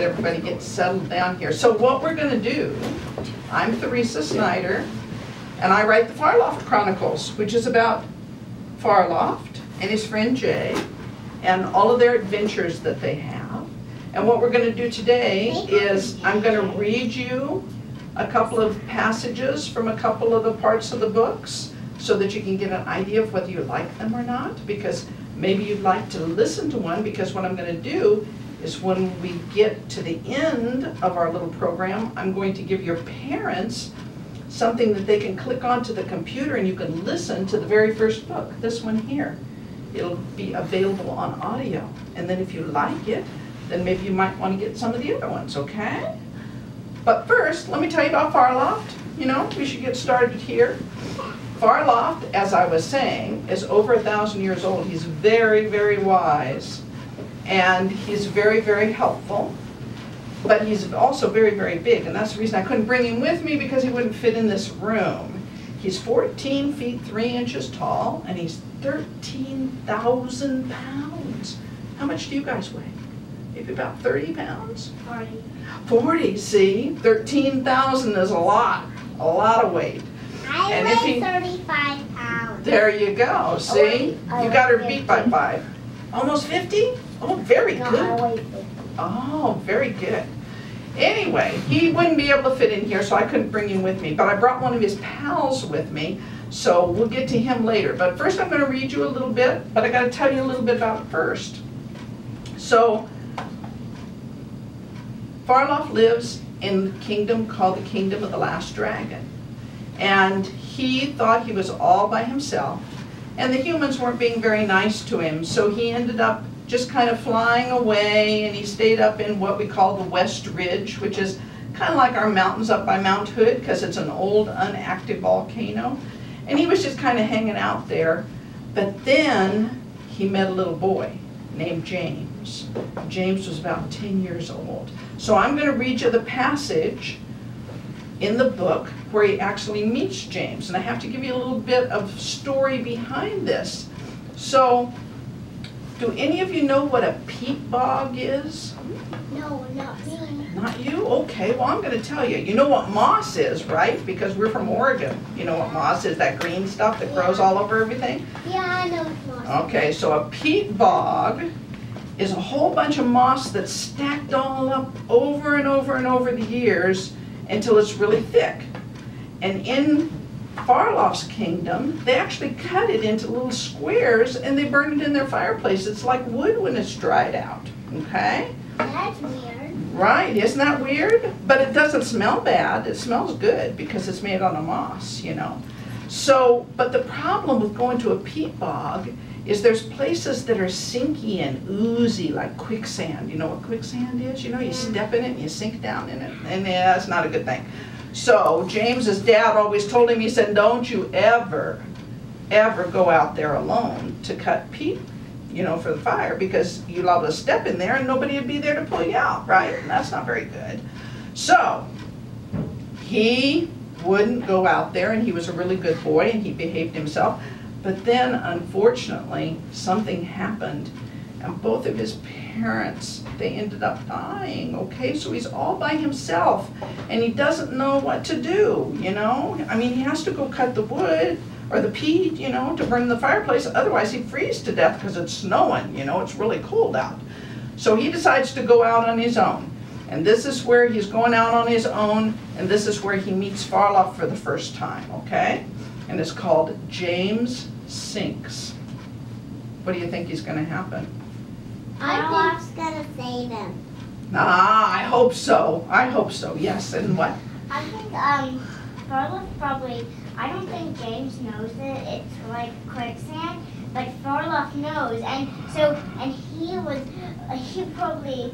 everybody get settled down here. So what we're going to do, I'm Theresa Snyder, and I write the Farloft Chronicles, which is about Farloft and his friend Jay, and all of their adventures that they have. And what we're going to do today is I'm going to read you a couple of passages from a couple of the parts of the books so that you can get an idea of whether you like them or not, because maybe you'd like to listen to one, because what I'm going to do is when we get to the end of our little program, I'm going to give your parents something that they can click onto the computer and you can listen to the very first book, this one here. It'll be available on audio. And then if you like it, then maybe you might want to get some of the other ones, okay? But first, let me tell you about Farloft. You know, we should get started here. Farloft, as I was saying, is over 1,000 years old. He's very, very wise. And he's very, very helpful. But he's also very, very big, and that's the reason I couldn't bring him with me, because he wouldn't fit in this room. He's 14 feet 3 inches tall, and he's 13,000 pounds. How much do you guys weigh? Maybe about 30 pounds? 40. 40, see? 13,000 is a lot of weight. I weigh 35 pounds. There you go, see? You got her beat by 5. Almost 50? Oh, very good. I weigh 50. Oh, very good. Anyway, he wouldn't be able to fit in here, so I couldn't bring him with me. But I brought one of his pals with me, so we'll get to him later. But first I'm going to read you a little bit, but I got to tell you a little bit about it first. So, Farloft lives in the kingdom called the Kingdom of the Last Dragon. And he thought he was all by himself, and the humans weren't being very nice to him, so he ended up just kind of flying away, and he stayed up in what we call the West Ridge, which is kind of like our mountains up by Mount Hood, because it's an old unactive volcano. And he was just kind of hanging out there. But then he met a little boy named James. James was about 10 years old. So I'm going to read you the passage in the book where he actually meets James. And I have to give you a little bit of story behind this. So, do any of you know what a peat bog is? No, not me. Not you? Okay, well I'm going to tell you. You know what moss is, right? Because we're from Oregon. You know what moss is, that green stuff that grows all over everything? Yeah, I know what moss is. Okay, so a peat bog is a whole bunch of moss that's stacked all up over and over and over the years until it's really thick. And in Farloft's kingdom, they actually cut it into little squares and they burn it in their fireplace. It's like wood when it's dried out, okay? That's weird. Right, isn't that weird? But it doesn't smell bad. It smells good because it's made on a moss, you know. So, but the problem with going to a peat bog is there's places that are sinky and oozy, like quicksand. You know what quicksand is? You know, you step in it and you sink down in it, and yeah, that's not a good thing. So James's dad always told him, he said, don't you ever go out there alone to cut peat, you know, for the fire, because you'll be able to step in there and nobody would be there to pull you out, right? And that's not very good. So he wouldn't go out there, and he was a really good boy and he behaved himself. But then, unfortunately, something happened, and both of his parents, they ended up dying, okay? So he's all by himself, and he doesn't know what to do, you know? I mean, he has to go cut the wood, or the peat, you know, to burn the fireplace, otherwise he'd freeze to death because it's snowing, you know, it's really cold out. So he decides to go out on his own, and this is where he's going out on his own, and this is where he meets Farloft for the first time, okay? And it's called James Sinks. What do you think is going to happen? Farloft's gonna save him. Ah, I hope so. I hope so, yes. And what? I think Farloft probably, I don't think James knows it. It's like quicksand, but Farloft knows, and so, and he probably,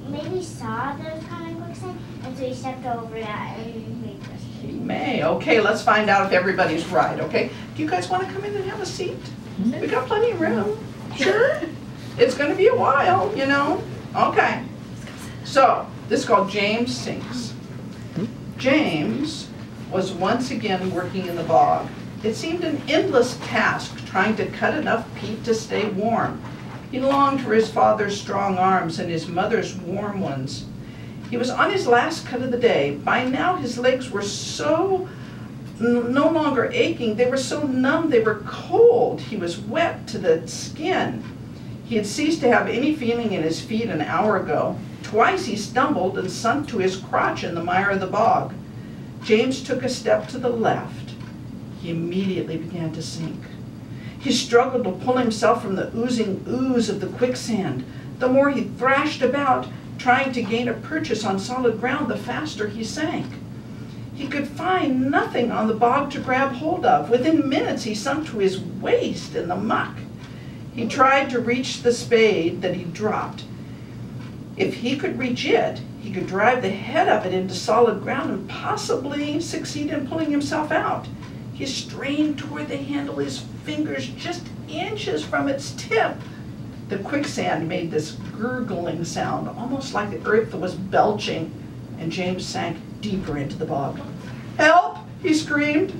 maybe saw those kind of quicksand, and so he stepped over that and made this. He may. Okay, let's find out if everybody's right, okay? Do you guys want to come in and have a seat? We got plenty of room. Sure? It's going to be a while, you know? Okay. So, this is called James Sinks. James was once again working in the bog. It seemed an endless task trying to cut enough peat to stay warm. He longed for his father's strong arms and his mother's warm ones. He was on his last cut of the day. By now his legs were no longer aching. They were so numb they were cold. He was wet to the skin. He had ceased to have any feeling in his feet an hour ago. Twice he stumbled and sunk to his crotch in the mire of the bog. James took a step to the left. He immediately began to sink. He struggled to pull himself from the oozing ooze of the quicksand. The more he thrashed about, trying to gain a purchase on solid ground, the faster he sank. He could find nothing on the bog to grab hold of. Within minutes he sunk to his waist in the muck. He tried to reach the spade that he dropped. If he could reach it, he could drive the head of it into solid ground and possibly succeed in pulling himself out. He strained toward the handle, his fingers just inches from its tip. The quicksand made this gurgling sound, almost like the earth was belching, and James sank deeper into the bog. "Help!" he screamed.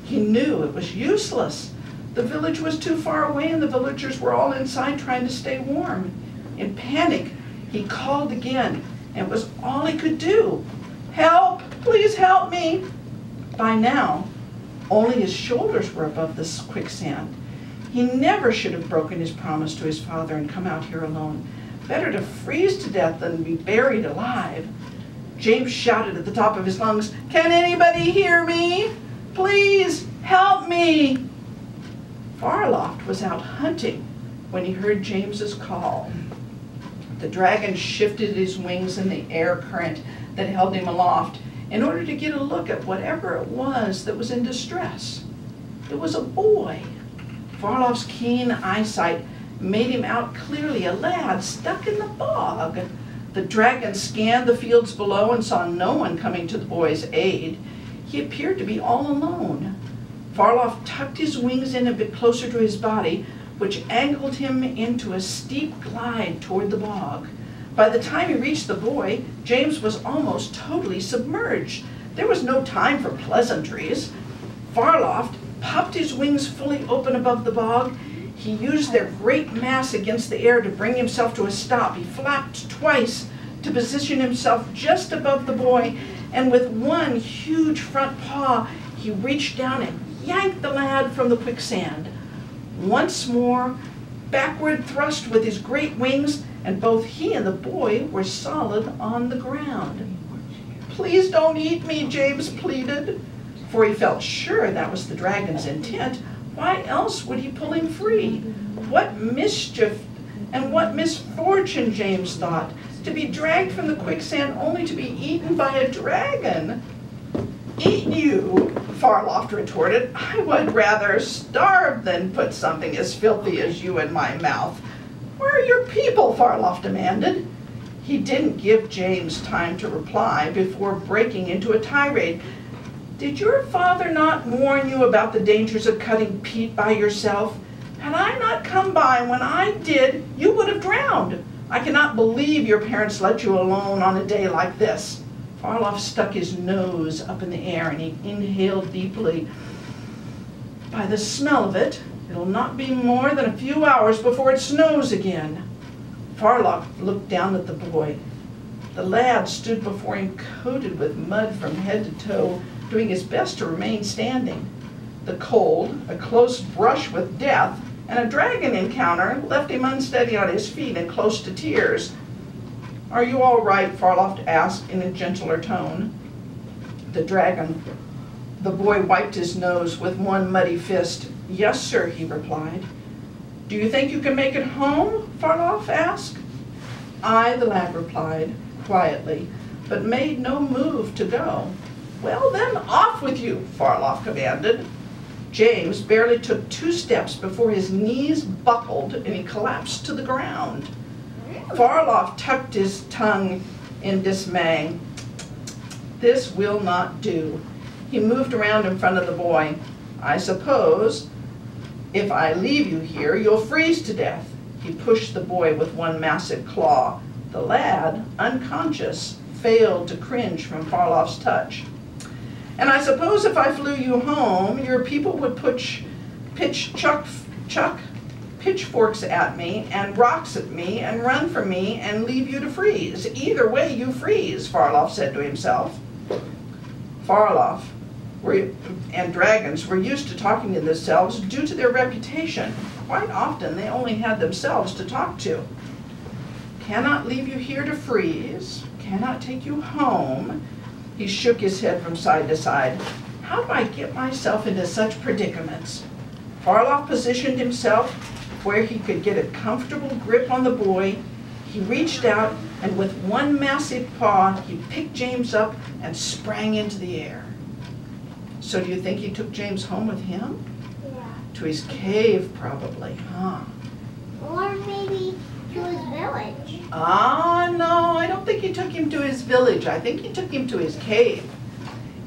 He knew it was useless. The village was too far away and the villagers were all inside trying to stay warm. In panic, he called again, and it was all he could do. "Help! Please help me!" By now, only his shoulders were above this quicksand. He never should have broken his promise to his father and come out here alone. Better to freeze to death than be buried alive. James shouted at the top of his lungs, "Can anybody hear me? Please help me!" Farloft was out hunting when he heard James's call. The dragon shifted his wings in the air current that held him aloft in order to get a look at whatever it was that was in distress. It was a boy. Farloft's keen eyesight made him out clearly, a lad stuck in the bog. The dragon scanned the fields below and saw no one coming to the boy's aid. He appeared to be all alone. Farloft tucked his wings in a bit closer to his body, which angled him into a steep glide toward the bog. By the time he reached the boy, James was almost totally submerged. There was no time for pleasantries. Farloft popped his wings fully open above the bog. He used their great mass against the air to bring himself to a stop. He flapped twice to position himself just above the boy, and with one huge front paw, he reached down and yanked the lad from the quicksand. Once more, backward thrust with his great wings, and both he and the boy were solid on the ground. "Please don't eat me," James pleaded, for he felt sure that was the dragon's intent. Why else would he pull him free? What mischief and what misfortune, James thought, to be dragged from the quicksand only to be eaten by a dragon. "Eat you?" Farloft retorted. "I would rather starve than put something as filthy as you in my mouth." "Where are your people?" Farloft demanded. He didn't give James time to reply before breaking into a tirade. "Did your father not warn you about the dangers of cutting peat by yourself? Had I not come by when I did, you would have drowned. I cannot believe your parents let you alone on a day like this." Farloft stuck his nose up in the air and he inhaled deeply. "By the smell of it, it'll not be more than a few hours before it snows again." Farloft looked down at the boy. The lad stood before him coated with mud from head to toe, doing his best to remain standing. The cold, a close brush with death, and a dragon encounter left him unsteady on his feet and close to tears. "Are you all right?" Farloft asked in a gentler tone. The boy wiped his nose with one muddy fist. "Yes, sir," he replied. "Do you think you can make it home?" Farloft asked. "Aye," the lad replied quietly, but made no move to go. "Well then, off with you," Farloft commanded. James barely took 2 steps before his knees buckled and he collapsed to the ground. Farloft tucked his tongue in dismay. "This will not do." He moved around in front of the boy. "I suppose if I leave you here, you'll freeze to death." He pushed the boy with one massive claw. The lad, unconscious, failed to cringe from Farloft's touch. "And I suppose if I flew you home, your people would pitch chuck pitchforks at me and rocks at me and run from me and leave you to freeze. Either way you freeze, Farloft said to himself. Farloft and dragons were used to talking to themselves due to their reputation. Quite often they only had themselves to talk to. Cannot leave you here to freeze, cannot take you home. He shook his head from side to side. How do I get myself into such predicaments? Farloft positioned himself where he could get a comfortable grip on the boy. He reached out and with one massive paw, he picked James up and sprang into the air. So do you think he took James home with him? Yeah. To his cave, probably, huh? Or maybe to his village. Ah, no, I don't think he took him to his village. I think he took him to his cave.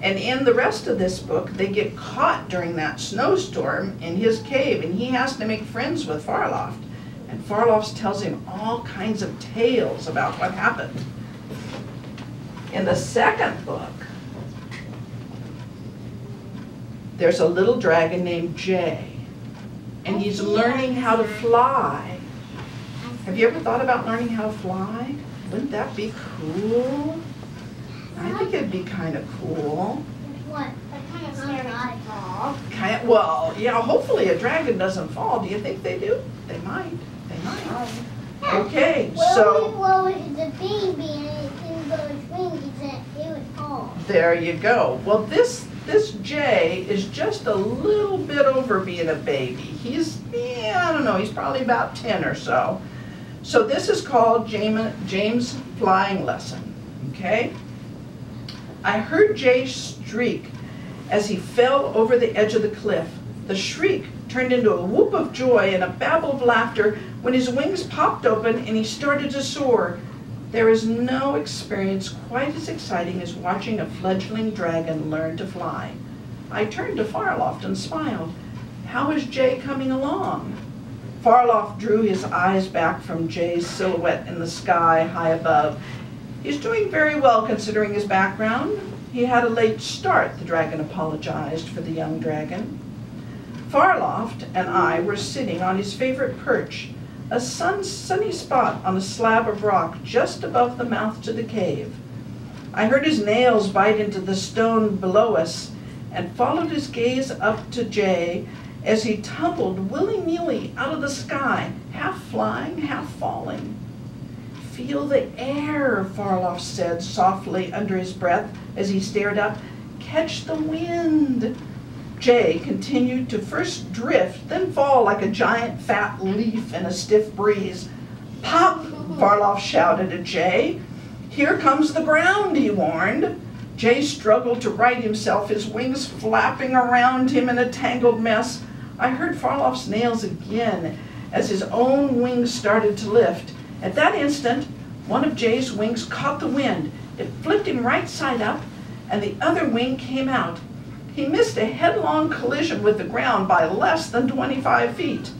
And in the rest of this book, they get caught during that snowstorm in his cave, and he has to make friends with Farloft. And Farloft tells him all kinds of tales about what happened. In the second book, there's a little dragon named Jay, and he's learning how to fly. Have you ever thought about learning how to fly? Wouldn't that be cool? I think it'd be kind of cool. What? That kind of scary to fall. Well, yeah, hopefully a dragon doesn't fall. Do you think they do? They might. They might. Okay, so... Well, the baby and it didn't go swing, it would fall. There you go. Well, this Jay is just a little bit over being a baby. He's, I don't know, he's probably about 10 or so. So this is called James' Flying Lesson, okay? I heard Jay shriek as he fell over the edge of the cliff. The shriek turned into a whoop of joy and a babble of laughter when his wings popped open and he started to soar. There is no experience quite as exciting as watching a fledgling dragon learn to fly. I turned to Farloft and smiled. How is Jay coming along? Farloft drew his eyes back from Jay's silhouette in the sky high above. He's doing very well considering his background. He had a late start, the dragon apologized for the young dragon. Farloft and I were sitting on his favorite perch, a sunny spot on a slab of rock just above the mouth to the cave. I heard his nails bite into the stone below us and followed his gaze up to Jay as he tumbled willy-nilly out of the sky, half flying, half falling. Feel the air, Farloft said softly under his breath as he stared up. Catch the wind. Jay continued to first drift, then fall like a giant fat leaf in a stiff breeze. Pop, Farloft shouted at Jay. Here comes the ground, he warned. Jay struggled to right himself, his wings flapping around him in a tangled mess. I heard Farloft's nails again as his own wings started to lift. At that instant, one of Jay's wings caught the wind. It flipped him right side up, and the other wing came out. He missed a headlong collision with the ground by less than 25 feet.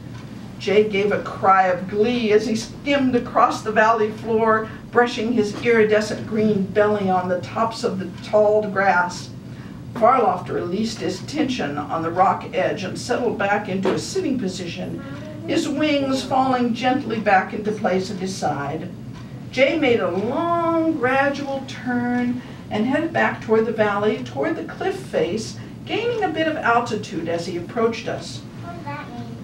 Jay gave a cry of glee as he skimmed across the valley floor, brushing his iridescent green belly on the tops of the tall grass. Farloft released his tension on the rock edge and settled back into a sitting position, his wings falling gently back into place at his side. Jay made a long, gradual turn and headed back toward the valley, toward the cliff face, gaining a bit of altitude as he approached us. What does that mean?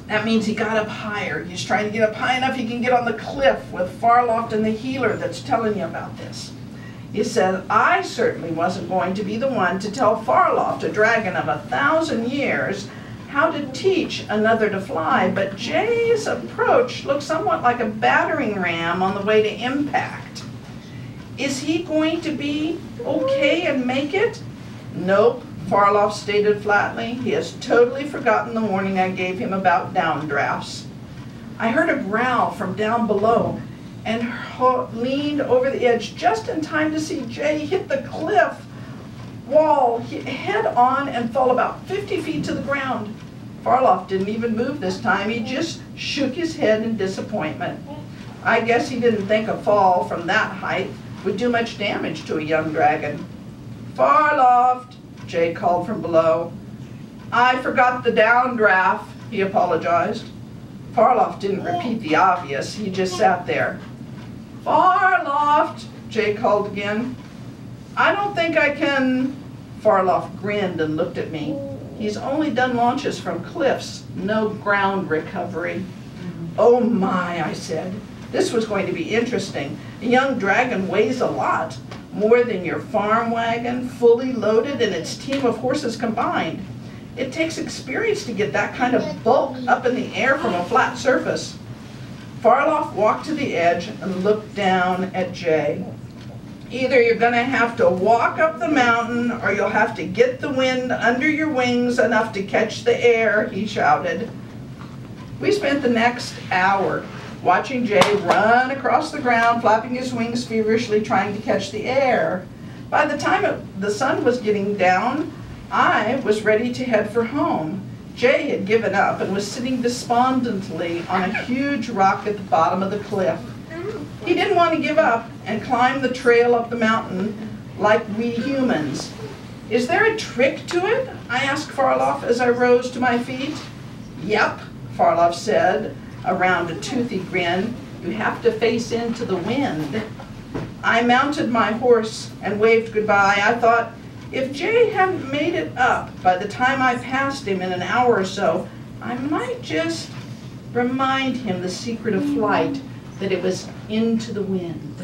That means he got up higher. He's trying to get up high enough he can get on the cliff with Farloft and the healer that's telling you about this. He said, I certainly wasn't going to be the one to tell Farloft, a dragon of 1,000 years, how to teach another to fly, but Jay's approach looked somewhat like a battering ram on the way to impact. Is he going to be okay and make it? Nope, Farloft stated flatly. He has totally forgotten the warning I gave him about downdrafts. I heard a growl from down below and leaned over the edge just in time to see Jay hit the cliff wall head on and fall about 50 feet to the ground. Farloft didn't even move this time. He just shook his head in disappointment. I guess he didn't think a fall from that height would do much damage to a young dragon. Farloft, Jay called from below. I forgot the downdraft, he apologized. Farloft didn't repeat the obvious. He just sat there. Farloft, Jay called again. I don't think I can. Farloft grinned and looked at me. He's only done launches from cliffs, no ground recovery. Oh my, I said. This was going to be interesting. A young dragon weighs a lot, more than your farm wagon, fully loaded, and its team of horses combined. It takes experience to get that kind of bulk up in the air from a flat surface. Farloft walked to the edge and looked down at Jay. Either you're going to have to walk up the mountain or you'll have to get the wind under your wings enough to catch the air, he shouted. We spent the next hour watching Jay run across the ground, flapping his wings feverishly, trying to catch the air. By the time the sun was getting down, I was ready to head for home. Jay had given up and was sitting despondently on a huge rock at the bottom of the cliff. He didn't want to give up and climb the trail up the mountain like we humans. Is there a trick to it? I asked Farloft as I rose to my feet. Yep, Farloft said, around a toothy grin. You have to face into the wind. I mounted my horse and waved goodbye. I thought, if Jay hadn't made it up by the time I passed him in an hour or so, I might just remind him the secret of flight, that it was into the wind.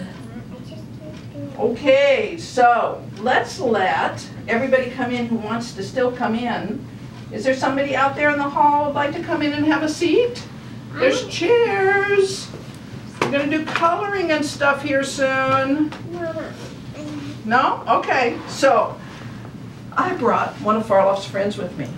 Okay, so let's let everybody come in who wants to still come in. Is there somebody out there in the hall who'd like to come in and have a seat? There's chairs. We're going to do coloring and stuff here soon. No? Okay, so I brought one of Farloft's friends with me.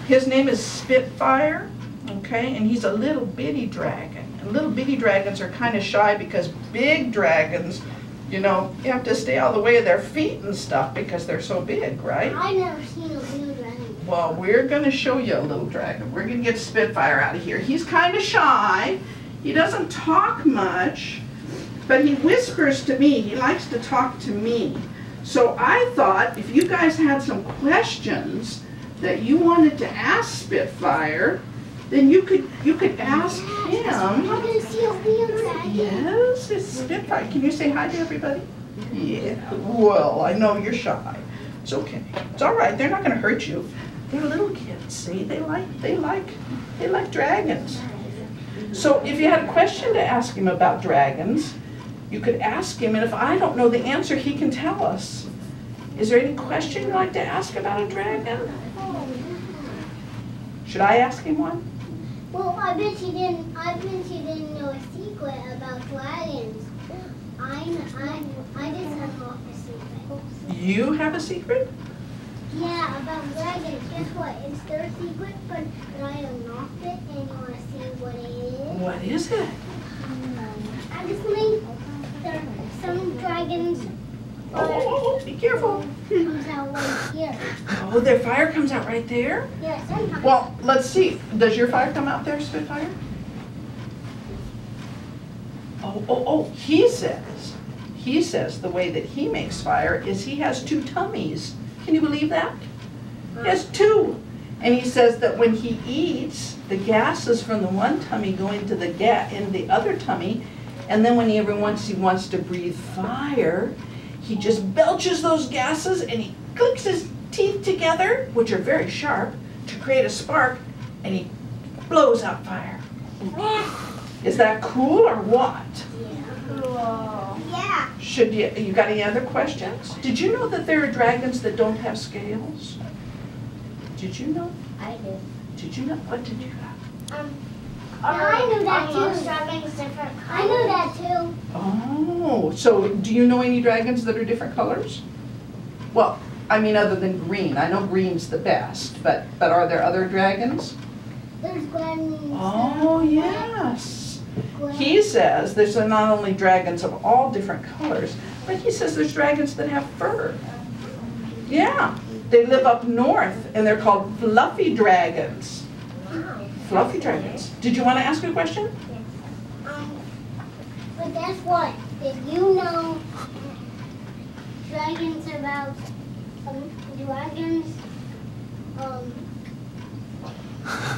His name is Spitfire, okay, and he's a little bitty dragon. And little bitty dragons are kind of shy because big dragons, you know, you have to stay out of the way of their feet and stuff because they're so big, right? I've never seen a little dragon. Well, we're going to show you a little dragon. We're going to get Spitfire out of here. He's kind of shy. He doesn't talk much, but he whispers to me. He likes to talk to me. So I thought if you guys had some questions that you wanted to ask Spitfire, then you could ask him. I'm going to see a real dragon. Yes, it's Spitfire. Can you say hi to everybody? Yeah. Well, I know you're shy. It's okay. It's all right. They're not going to hurt you. They're little kids. See, they like dragons. So if you had a question to ask him about dragons, you could ask him, and if I don't know the answer, he can tell us. Is there any question you'd like to ask about a dragon? Should I ask him one? Well, I bet you didn't know a secret about dragons. I just unlocked a secret. You have a secret? Yeah, about dragons. Guess what? It's their secret, but I unlocked it, and you want to see what it is? What is it? Actually, there are some dragons. Oh, be careful. Comes out right here. Oh, their fire comes out right there? Yeah, sometimes. Well, let's see. Does your fire come out there, Spitfire? Oh, he says the way that he makes fire is he has two tummies. Can you believe that? He has two. And he says that when he eats, the gases from the one tummy go into the other tummy, and then whenever he wants to breathe fire, he just belches those gases and he clicks his teeth together, which are very sharp, to create a spark, and he blows out fire. Is that cool or what? Yeah. Cool. Yeah. You got any other questions? Did you know that there are dragons that don't have scales? Did you know? I did. Did you know? What did you have? I knew that too. I knew that too. Oh, so do you know any dragons that are different colors? Well, I mean other than green. I know green's the best, but are there other dragons? There's dragons. Oh, yes. He says there's not only dragons of all different colors, but he says there's dragons that have fur. Yeah, they live up north and they're called fluffy dragons. Fluffy dragons. Did you want to ask a question? But guess what? Did you know dragons about dragons?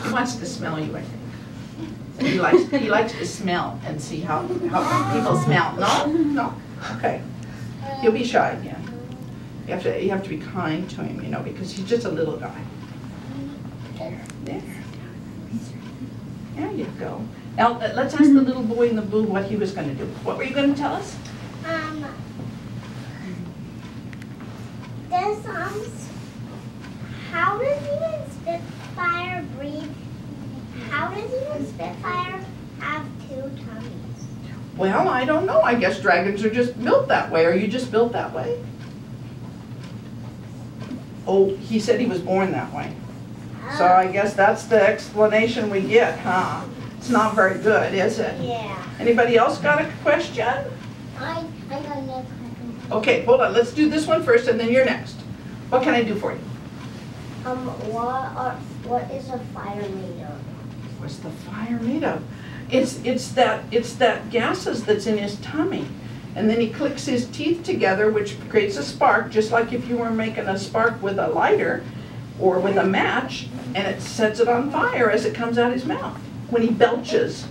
He wants to smell you, I think. He likes to smell and see how people smell. No? No? Okay. He'll be shy again. You have to be kind to him, you know, because he's just a little guy. There. There you go. Now, let's ask the little boy in the blue what he was going to do. What were you going to tell us? How does even Spitfire breathe? How does even Spitfire have two tummies? Well, I don't know. I guess dragons are just built that way. Are you just built that way? Oh, he said he was born that way. So I guess that's the explanation we get, huh? It's not very good, is it? Yeah. Anybody else got a question? I got another question. Okay, hold on. Let's do this one first and then you're next. What can I do for you? What is a fire made of? What's the fire made of? It's that gases that's in his tummy. And then he clicks his teeth together, which creates a spark, just like if you were making a spark with a lighter or with a match, and it sets it on fire as it comes out his mouth when he belches.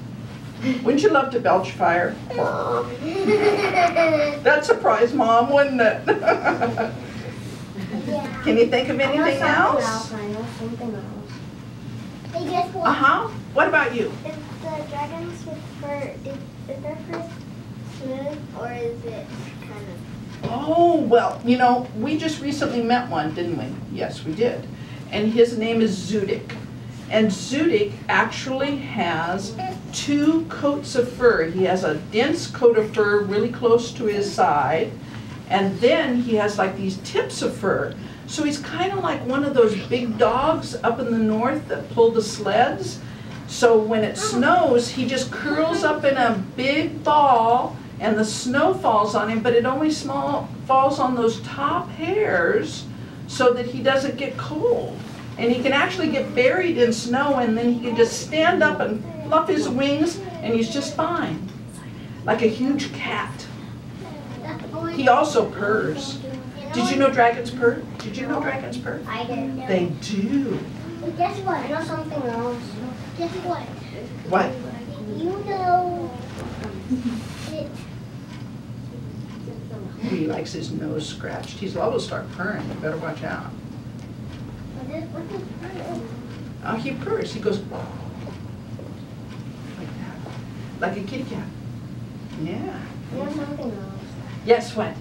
Wouldn't you love to belch fire? That'd surprise Mom, wouldn't it? Yeah. Can you think of anything else? I know something else. Hey, guess what? Uh-huh. What about you? Is the dragons with fur, is their fur smooth, or is it kind of... Oh, well, you know, we just recently met one, didn't we? Yes, we did. And his name is Zudik. And Zudik actually has 2 coats of fur. He has a dense coat of fur really close to his side, and then he has like these tips of fur. So he's kind of like one of those big dogs up in the north that pull the sleds. So when it snows, he just curls up in a big ball and the snow falls on him, but it only falls on those top hairs so that he doesn't get cold. And he can actually get buried in snow and then he can just stand up and fluff his wings and he's just fine. Like a huge cat. He also purrs. Did you know dragons purr? Did you know dragons purr? I didn't know. They do. But guess what? I know something else. Guess what? What? You know He likes his nose scratched. He's liable to start purring. You better watch out. He purrs. He goes like that, like a kitty cat. Yeah. You know something else. Yes. What?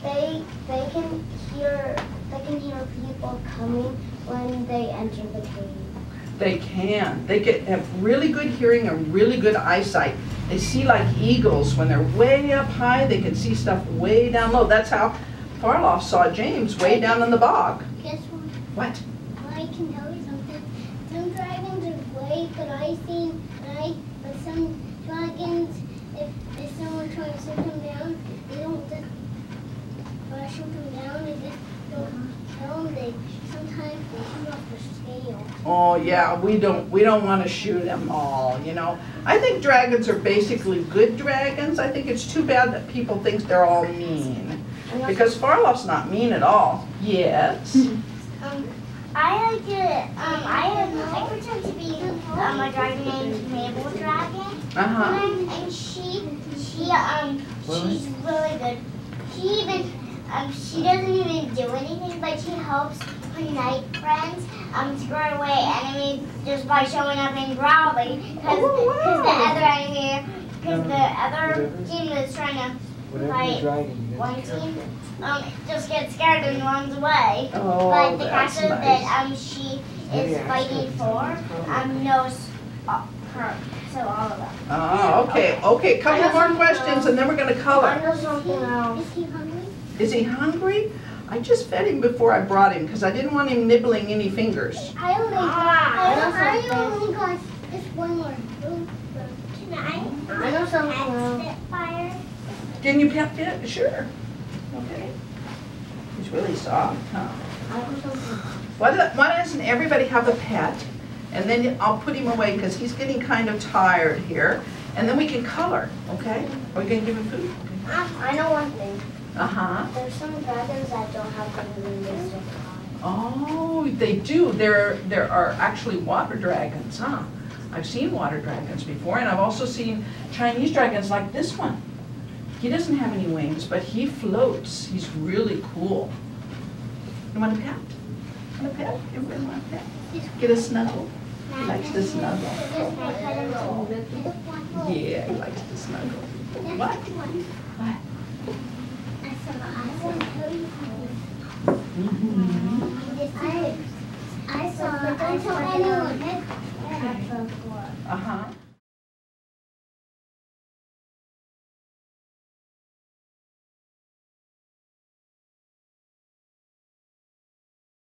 They can hear people coming when they enter the cave. They can. They have really good hearing and really good eyesight. They see like eagles. When they're way up high, they can see stuff way down low. That's how Farloft saw James way down in the bog. Guess what? What? I can tell you something. Some dragons are way good but some dragons, if someone tries to sit them down, they don't just brush them down, they just don't kill them. Sometimes they shoot off their scale. Oh yeah, we don't want to shoot them all, you know. I think dragons are basically good dragons. I think it's too bad that people think they're all mean. Because Farloft's not mean at all. Yes. I pretend to be a dragon named Mabel Dragon. And she's really good. She doesn't even do anything, but she helps her night friends scare away enemies just by showing up and growling. Because the other team that's trying to fight one team just gets scared and runs away. Oh, but the that's castle nice. that she is fighting for knows her. So all of them. Oh, okay. Okay, couple more questions and then we're going to I color. know something else. Is he hungry? Is he hungry? I just fed him before I brought him because I didn't want him nibbling any fingers. I only got just one more. Can I know something else. Spitfire. Can you pet fit? Sure. Okay. He's really soft, huh? I know something else. Why doesn't everybody have a pet? And then I'll put him away because he's getting kind of tired here. And then we can color, okay? Are we going to give him food? I know one thing. Uh-huh. There's some dragons that don't have the wings to fly. Oh, they do. There are actually water dragons, huh? I've seen water dragons before, and I've also seen Chinese dragons like this one. He doesn't have any wings, but he floats. He's really cool. You want a pet? Want a pet? Everybody want a pet? Get a snuggle. He likes to snuggle. Yeah, he likes to snuggle. What? What? I saw anyone. Uh-huh.